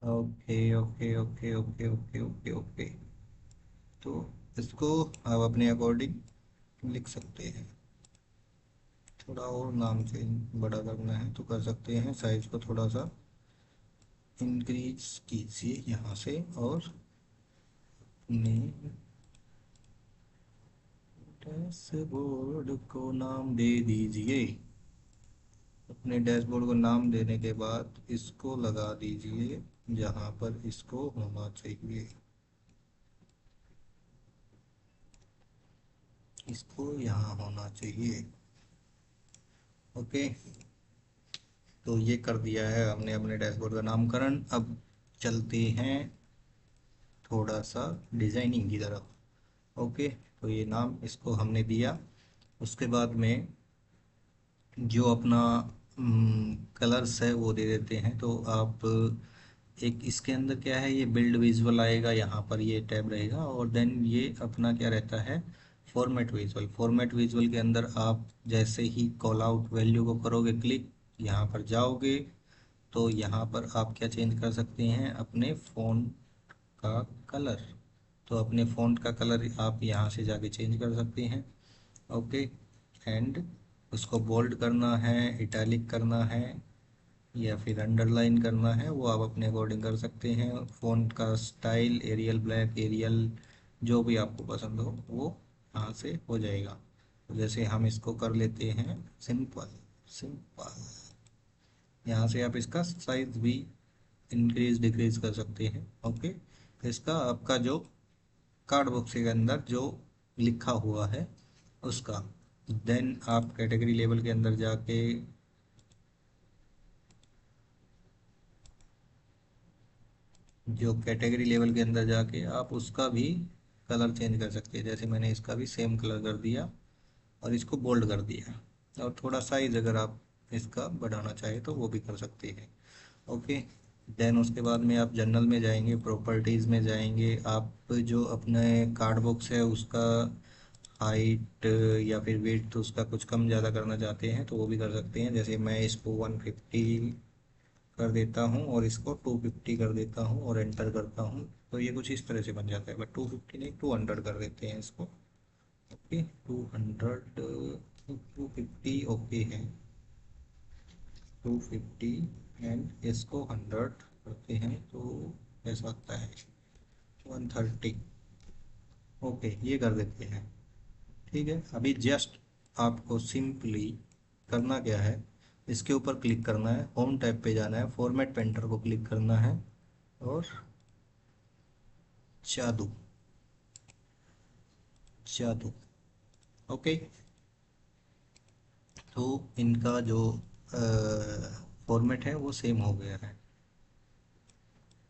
Speaker 1: okay okay okay okay okay okay okay. तो इसको आप अपने अकॉर्डिंग लिख सकते हैं। थोड़ा और नाम से बड़ा करना है तो कर सकते हैं, साइज को थोड़ा सा इंक्रीज कीजिए यहाँ से, और अपने डैशबोर्ड को नाम दे दीजिए। अपने डैशबोर्ड को नाम देने के बाद इसको लगा दीजिए जहाँ पर इसको होना चाहिए। इसको यहाँ होना चाहिए। ओके, तो ये कर दिया है हमने अपने डैशबोर्ड का नामकरण। अब चलते हैं थोड़ा सा डिजाइनिंग की तरफ। ओके, तो ये नाम इसको हमने दिया। उसके बाद में जो अपना कलर्स है वो दे देते हैं। तो आप एक इसके अंदर क्या है, ये बिल्ड विजुअल आएगा, यहाँ पर ये टैब रहेगा, और देन ये अपना क्या रहता है, फॉर्मेट विजुअल। फॉर्मेट विजुअल के अंदर आप जैसे ही कॉल आउट वैल्यू को करोगे क्लिक, यहाँ पर जाओगे, तो यहाँ पर आप क्या चेंज कर सकते हैं, अपने फ़ॉन्ट का कलर। तो अपने फ़ॉन्ट का कलर आप यहाँ से जाके चेंज कर सकते हैं। ओके, एंड उसको बोल्ड करना है, इटैलिक करना है, या फिर अंडरलाइन करना है, वो आप अपने अकॉर्डिंग कर सकते हैं। फ़ॉन्ट का स्टाइल एरियल ब्लैक, एरियल जो भी आपको पसंद हो वो यहाँ से हो जाएगा। तो जैसे हम इसको कर लेते हैं सिंपल सिंपल। यहाँ से आप इसका साइज भी इंक्रीज डिक्रीज कर सकते हैं। ओके, इसका आपका जो कार्ड बॉक्स के अंदर जो लिखा हुआ है उसका, देन आप कैटेगरी लेवल के अंदर जाके जो कैटेगरी लेवल के अंदर जाके आप उसका भी कलर चेंज कर सकते हैं। जैसे मैंने इसका भी सेम कलर कर दिया और इसको बोल्ड कर दिया, और थोड़ा साइज अगर आप इसका बढ़ाना चाहें तो वो भी कर सकते हैं। ओके, देन उसके बाद में आप जनरल में जाएंगे, प्रॉपर्टीज़ में जाएंगे, आप जो अपने कार्ड बॉक्स है उसका हाइट या फिर वेट तो उसका कुछ कम ज़्यादा करना चाहते हैं तो वो भी कर सकते हैं। जैसे मैं इसको 150 कर देता हूँ और इसको 250 कर देता हूँ और एंटर करता हूँ, तो ये कुछ इस तरह से बन जाता है। बट 250 नहीं, 200 कर देते हैं इसको। ओके, 200, 250 ओके है, 250, एंड इसको 100 करते हैं तो ऐसा आता है 130। ओके, ये कर देते हैं। ठीक है, अभी जस्ट आपको सिंपली करना क्या है, इसके ऊपर क्लिक करना है, होम टैब पे जाना है, फॉर्मेट पेंटर को क्लिक करना है और जादू जादू। ओके, तो इनका जो फॉर्मेट है वो सेम हो गया है।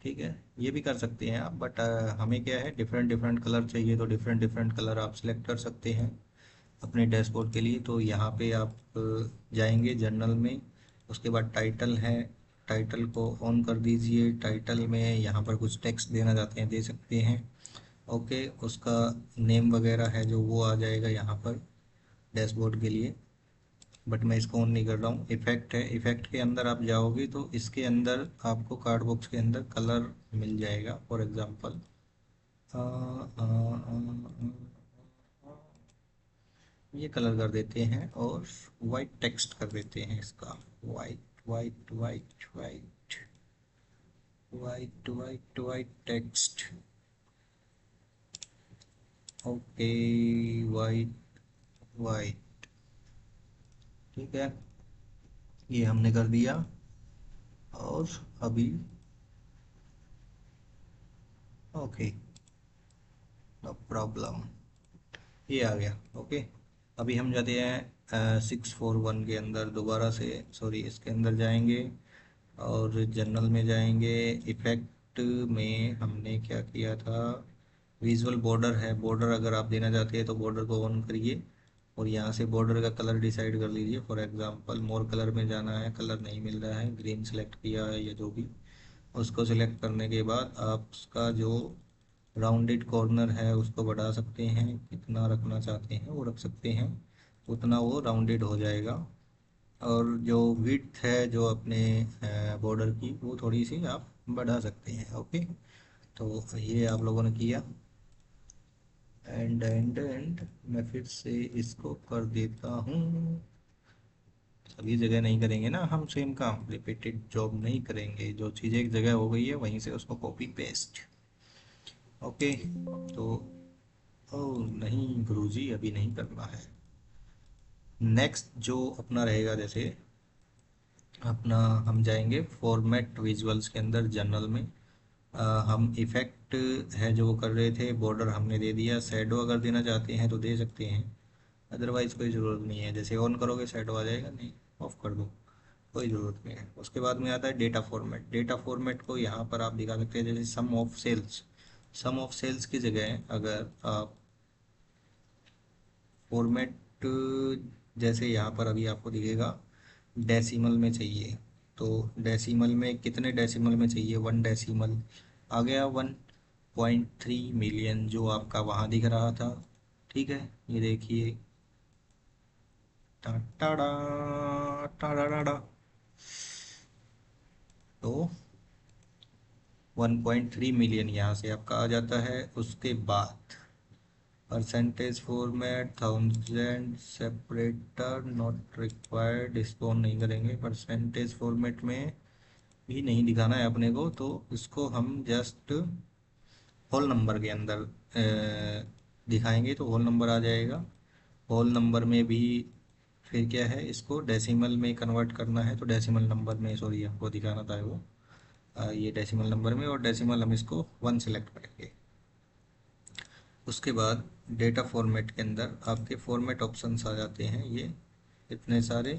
Speaker 1: ठीक है, ये भी कर सकते हैं आप, बट हमें क्या है, डिफरेंट डिफरेंट कलर चाहिए तो डिफरेंट डिफरेंट कलर आप सिलेक्ट कर सकते हैं अपने डैशबोर्ड के लिए। तो यहाँ पे आप जाएंगे जनरल में, उसके बाद टाइटल है, टाइटल को ऑन कर दीजिए। टाइटल में यहाँ पर कुछ टेक्स्ट देना चाहते हैं दे सकते हैं। ओके, उसका नेम वगैरह है जो वो आ जाएगा यहाँ पर डैशबोर्ड के लिए, बट मैं इसको ऑन नहीं कर रहा हूँ। इफेक्ट है, इफेक्ट के अंदर आप जाओगे तो इसके अंदर आपको कार्ड बॉक्स के अंदर कलर मिल जाएगा। फॉर एग्जांपल ये कलर कर देते हैं और वाइट टेक्स्ट कर देते हैं इसका, white white white white white white white text. Okay, white white, ठीक है, ये हमने कर दिया। और अभी ओके, नो प्रॉब्लम, ये आ गया। ओके, अभी हम जाते हैं 641 के अंदर दोबारा से, सॉरी इसके अंदर जाएंगे और जनरल में जाएंगे। इफेक्ट में हमने क्या किया था, विजुअल बॉर्डर है, बॉर्डर अगर आप देना चाहते हैं तो बॉर्डर को ऑन करिए और यहाँ से बॉर्डर का कलर डिसाइड कर लीजिए। फॉर एग्जांपल मोर कलर में जाना है, कलर नहीं मिल रहा है, ग्रीन सेलेक्ट किया है या जो भी, उसको सिलेक्ट करने के बाद आप उसका जो राउंडेड कॉर्नर है उसको बढ़ा सकते हैं, कितना रखना चाहते हैं वो रख सकते हैं, उतना वो राउंडेड हो जाएगा। और जो विड्थ है जो अपने बॉर्डर की वो थोड़ी सी आप बढ़ा सकते हैं। ओके, तो ये आप लोगों ने किया। एंड मैं फिर से इसको कर देता हूँ। सभी जगह नहीं करेंगे ना हम सेम काम, रिपीटेड जॉब नहीं करेंगे, जो चीज़ एक जगह हो गई है वहीं से उसको कॉपी पेस्ट। ओके, तो ओ नहीं गुरुजी अभी नहीं करना है। नेक्स्ट जो अपना रहेगा, जैसे अपना हम जाएंगे फॉर्मेट विजुअल्स के अंदर जनरल में, हम इफेक्ट है जो वो कर रहे थे, बॉर्डर हमने दे दिया। शैडो अगर देना चाहते हैं तो दे सकते हैं, अदरवाइज कोई ज़रूरत नहीं है। जैसे ऑन करोगे शैडो आ जाएगा, नहीं ऑफ कर दो कोई ज़रूरत नहीं है। उसके बाद में आता है डेटा फॉर्मेट। डेटा फॉर्मेट को यहाँ पर आप दिखा सकते हैं, जैसे sum of sales, sum of sales की जगह अगर आप फॉर्मेट, जैसे यहाँ पर अभी आपको दिखेगा डेसिमल में चाहिए, तो डेसिमल में कितने डेसिमल में चाहिए, 1 डेसिमल आ गया, 1.3 मिलियन जो आपका वहाँ दिख रहा था। ठीक है, ये देखिए, टाटा टाटा, तो 1.3 मिलियन यहाँ से आपका आ जाता है। उसके बाद percentage format 1000 separator not required, इसको ऑन नहीं करेंगे। परसेंटेज फॉर्मेट में भी नहीं दिखाना है अपने को, तो इसको हम जस्ट होल नंबर के अंदर दिखाएंगे तो होल नंबर आ जाएगा। होल नंबर में भी फिर क्या है, इसको डेसिमल में कन्वर्ट करना है तो डेसिमल नंबर में, सॉरी आपको दिखाना था वो, ये डेसिमल नंबर में, और डेसिमल हम इसको 1 सेलेक्ट करेंगे। उसके बाद डेटा फॉर्मेट के अंदर आपके फॉर्मेट ऑप्शंस आ जाते हैं, ये इतने सारे,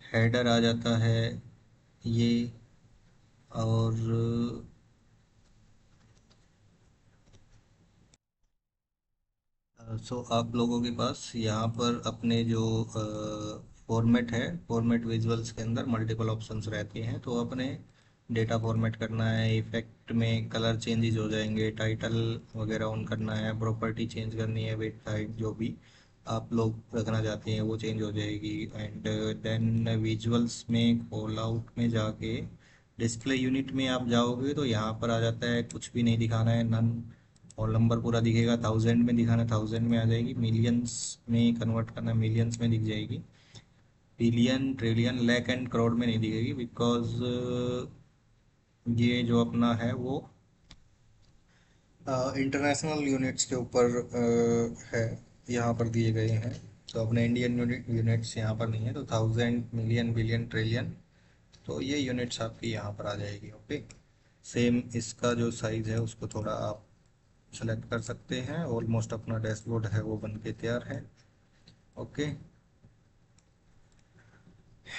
Speaker 1: हेडर आ जाता है ये, और सो आप लोगों के पास यहाँ पर अपने जो फॉर्मेट है, फॉर्मेट विजुअल्स के अंदर मल्टीपल ऑप्शंस रहते हैं, तो अपने डेटा फॉर्मेट करना है, इफेक्ट में कलर चेंजेस हो जाएंगे, टाइटल वगैरह ऑन करना है, प्रॉपर्टी चेंज करनी है, वेट हाइट जो भी आप लोग रखना चाहते हैं वो चेंज हो जाएगी। एंड देन विजुअल्स में कॉल आउट में जाके डिस्प्ले यूनिट में आप जाओगे तो यहाँ पर आ जाता है कुछ भी नहीं दिखाना है, नन, और नंबर पूरा दिखेगा। 1000 में दिखाना, 1000 में आ जाएगी। मिलियंस में कन्वर्ट करना, मिलियंस में दिख जाएगी। Billion, trillion, lakh and crore में नहीं दिखेगी, बिकॉज ये जो अपना है वो इंटरनेशनल यूनिट्स के ऊपर है, यहाँ पर दिए गए हैं। तो अपने इंडियन यूनिट्स यहाँ पर नहीं है, तो थाउजेंड, मिलियन, बिलियन, ट्रिलियन, तो ये यूनिट्स आपकी यहाँ पर आ जाएगी। ओके, सेम इसका जो साइज़ है उसको थोड़ा आप सेलेक्ट कर सकते हैं। ऑलमोस्ट अपना डैशबोर्ड है वो बन के तैयार है। ओके,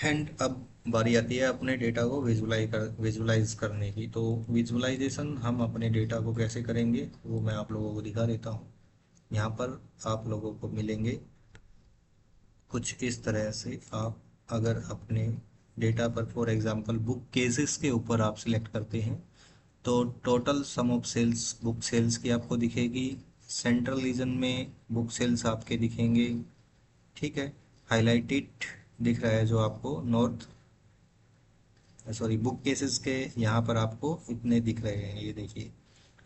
Speaker 1: एंड अब बारी आती है अपने डेटा को विजुलाइज करने की। तो विजुलाइजेशन हम अपने डेटा को कैसे करेंगे वो मैं आप लोगों को दिखा देता हूँ। यहाँ पर आप लोगों को मिलेंगे कुछ इस तरह से। आप अगर अपने डेटा पर फॉर एग्जांपल बुक केसेस के ऊपर आप सिलेक्ट करते हैं तो total sum of sales, book sales की आपको दिखेगी। सेंट्रल रीजन में बुक सेल्स आपके दिखेंगे, ठीक है। हाईलाइटेड दिख रहा है जो आपको नॉर्थ, सॉरी, बुक केसेस के यहाँ पर आपको इतने दिख रहे हैं, ये देखिए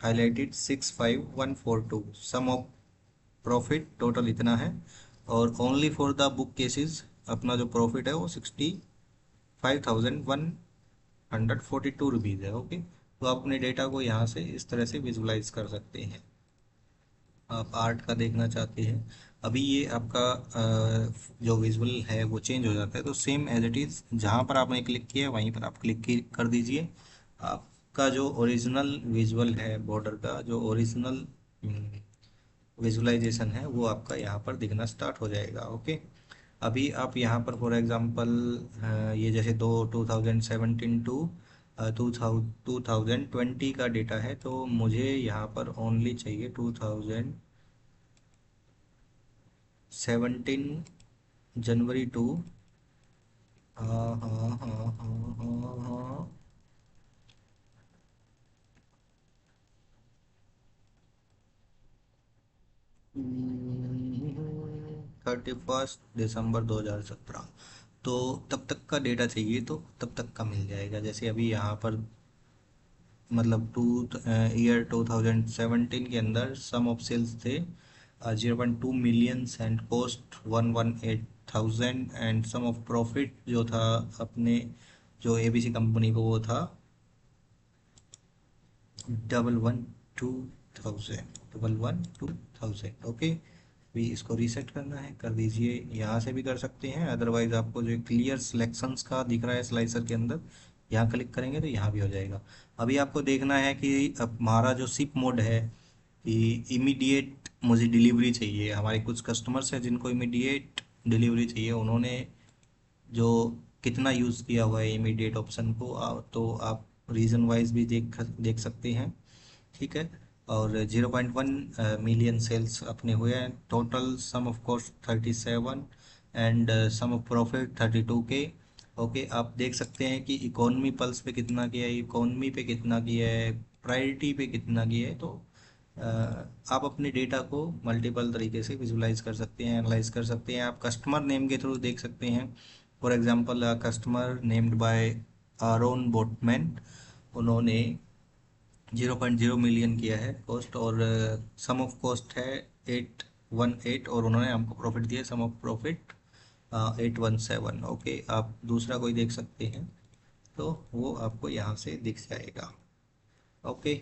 Speaker 1: highlighted 65142। Sum of profit total इतना है, और only for the bookcases अपना जो प्रॉफिट है वो 65,142 रुपीज़ है। ओके, तो आप अपने डेटा को यहाँ से इस तरह से विजुलाइज कर सकते हैं। आप आर्ट का देखना चाहते हैं, अभी ये आपका जो विजुअल है वो चेंज हो जाता है, तो सेम एज इट इज़ जहाँ पर आपने क्लिक किया है वहीं पर आप क्लिक कर दीजिए। आपका जो ओरिजिनल विजुअल है, बॉर्डर का जो ओरिजिनल विजुअलाइजेशन है वो आपका यहाँ पर दिखना स्टार्ट हो जाएगा। ओके, अभी आप यहाँ पर फॉर एग्जांपल ये जैसे दो 2017 टू 2020 का डेटा है, तो मुझे यहाँ पर ओनली चाहिए 2017 जनवरी टू, हाँ हाँ हाँ हाँ हाँ हाँ, 31 दिसंबर 2017, तो तब तक का डेटा चाहिए तो तब तक का मिल जाएगा। जैसे अभी यहाँ पर मतलब ईयर 2017 के अंदर सम ऑफ सेल्स थे 0.2 millions and cost 118,000, and sum of profit जो था अपने जो एबीसी कंपनी को वो था 112,000। ओके, भी इसको रीसेट करना है कर दीजिए, यहाँ से भी कर सकते हैं, अदरवाइज आपको जो क्लियर सिलेक्शंस का दिख रहा है स्लाइसर के अंदर, यहाँ क्लिक करेंगे तो यहाँ भी हो जाएगा। अभी आपको देखना है कि अब हमारा जो शिप मोड है कि इमीडिएट मुझे डिलीवरी चाहिए। हमारे कुछ कस्टमर्स हैं जिनको इमीडिएट डिलीवरी चाहिए, उन्होंने जो कितना यूज़ किया हुआ है इमीडिएट ऑप्शन को, तो आप रीजन वाइज भी देख देख सकते हैं, ठीक है। और 0.1 मिलियन सेल्स अपने हुए हैं, total sum of cost 37 and sum of profit 32K। Okay, आप देख सकते हैं कि इकोनॉमी पल्स पे कितना किया है, इकोनॉमी पे कितना किया है, प्रायोरिटी पे कितना किया है। तो अ, आप अपने डेटा को मल्टीपल तरीके से विजुलाइज कर सकते हैं, एनालाइज कर सकते हैं। आप कस्टमर नेम के थ्रू देख सकते हैं। For example customer named by Aron boatman, उन्होंने 0.0 मिलियन किया है कॉस्ट, और सम ऑफ कॉस्ट है 818, और उन्होंने हमको प्रॉफिट दिया सम ऑफ प्रॉफिट 817। ओके, आप दूसरा कोई देख सकते हैं तो वो आपको यहाँ से दिख जाएगा। ओके,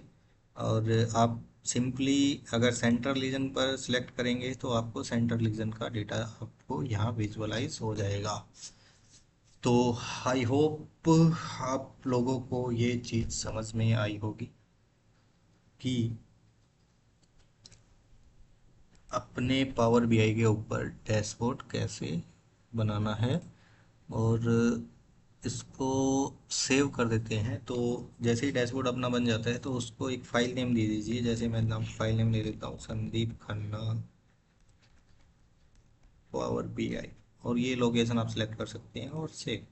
Speaker 1: और आप सिंपली अगर सेंट्रल रीजन पर सिलेक्ट करेंगे तो आपको सेंट्रल रीजन का डेटा आपको यहाँ विजुअलाइज हो जाएगा। तो आई होप आप लोगों को ये चीज़ समझ में आई होगी कि अपने पावर बीआई के ऊपर डैशबोर्ड कैसे बनाना है। और इसको सेव कर देते हैं, तो जैसे ही डैशबोर्ड अपना बन जाता है तो उसको एक फाइल नेम दे दीजिए। जैसे मैं नाम फाइल नेम दे देता हूँ संदीप खन्ना पावर बीआई, और ये लोकेशन आप सेलेक्ट कर सकते हैं और सेव।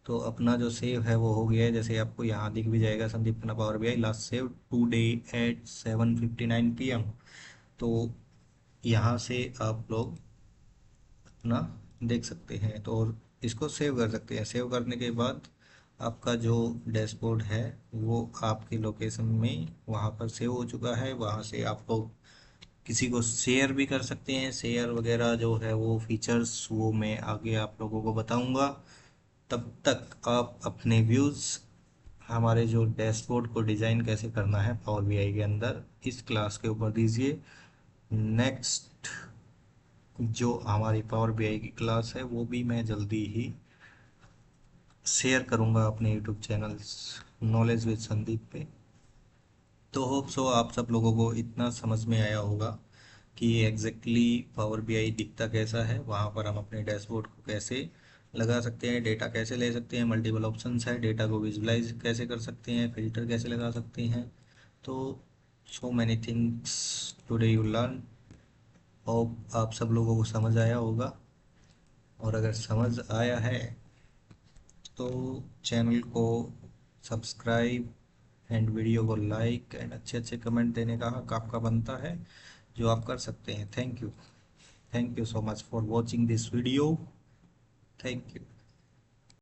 Speaker 1: तो अपना जो सेव है वो हो गया है, जैसे आपको यहाँ दिख भी जाएगा Sandeep Khanna power BI last save today at 7:59 PM। तो यहाँ से आप लोग अपना देख सकते हैं, तो और इसको सेव कर सकते हैं। सेव करने के बाद आपका जो डैशबोर्ड है वो आपकी लोकेशन में वहाँ पर सेव हो चुका है। वहाँ से आप लोग किसी को शेयर भी कर सकते हैं। शेयर वगैरह जो है वो फीचर्स वो मैं आगे आप लोगों को बताऊंगा। तब तक आप अपने व्यूज़ हमारे जो डैशबोर्ड को डिज़ाइन कैसे करना है पावर बीआई के अंदर इस क्लास के ऊपर दीजिए। नेक्स्ट जो हमारी पावर बीआई की क्लास है वो भी मैं जल्दी ही शेयर करूंगा अपने YouTube channel knowledge with Sandeep पे। तो होप सो आप सब लोगों को इतना समझ में आया होगा कि एग्जैक्टली पावर बीआई दिखता कैसा है, वहाँ पर हम अपने डैशबोर्ड को कैसे लगा सकते हैं, डेटा कैसे ले सकते हैं, मल्टीपल ऑप्शंस है, डेटा को विजुलाइज कैसे कर सकते हैं, फिल्टर कैसे लगा सकते हैं। तो so many things today you learn. Hope आप सब लोगों को समझ आया होगा, और अगर समझ आया है तो चैनल को सब्सक्राइब एंड वीडियो को लाइक एंड अच्छे अच्छे कमेंट देने का हक आपका बनता है, जो आप कर सकते हैं। Thank you so much for watching this video. Thank you.